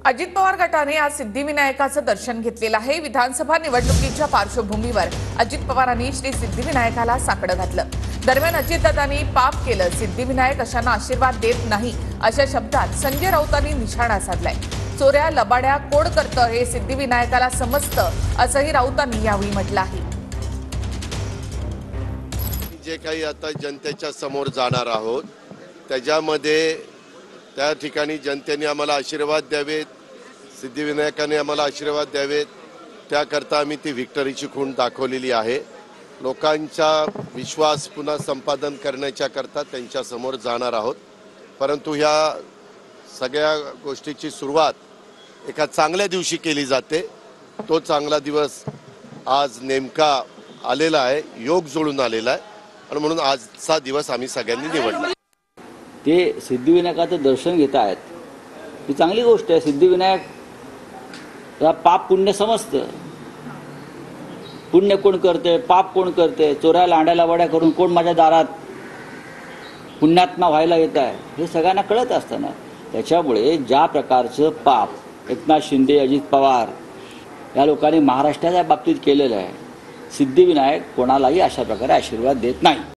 अजित पवार गटाने आज सिद्धिविनायकाचं दर्शन घेतलेलं आहे। विधानसभा निवडणुकीच्या पार्श्वभूमीवर अजित पवारांनी श्री सिद्धिविनायकाला साकडं घातलं। दरम्यान अजितदादांनी पाप केलं, सिद्धिविनायक अशांना आशीर्वाद देत नाही अशा शब्दात संजय राऊतांनी निशाणा साधलाय। चोऱ्या लबाड्या कोण करतं हे सिद्धिविनायकाला समजतं असंही राऊतांनी यावेळी म्हटलं आहे। जे काही आता जनतेच्या समोर जाणार आहोत त्याच्यामध्ये त्या ठिकाणी जनतेने आम्हाला आशीर्वाद द्यावेत, सिद्धिविनायकाने आम्हाला आशीर्वाद द्यावेत, त्याकरता आम्ही ती व्हिक्टरीची खूण दाखवलेली आहे। लोकांचा विश्वास पुन्हा संपादन करण्याच्या करता त्यांच्या समोर जाणार आहोत। परंतु ह्या सगळ्या गोष्टीची सुरुवात एका चांगल्या दिवशी केली जाते। तो चांगला दिवस आज नेमका आलेला आहे, योग जुळून आलेला आहे आणि म्हणून आजचा दिवस आम्ही सगळ्यांनी निवडला। ते सिद्धिविनायकाचं दर्शन घेत आहेत ही चांगली गोष्ट आहे। सिद्धिविनायक पाप पुण्य समजतं। पुण्य कोण करते, पाप कोण करते, चोऱ्या लांड्या लबाड्या करून कोण माझ्या दारात पुण्यात्मा व्हायला येत आहे हे सगळ्यांना कळत असताना त्याच्यामुळे ज्या प्रकारचं पाप एकनाथ शिंदे, अजित पवार या लोकांनी महाराष्ट्राच्या बाबतीत केलेलं आहे, सिद्धिविनायक कोणालाही अशा प्रकारे आशीर्वाद देत नाही।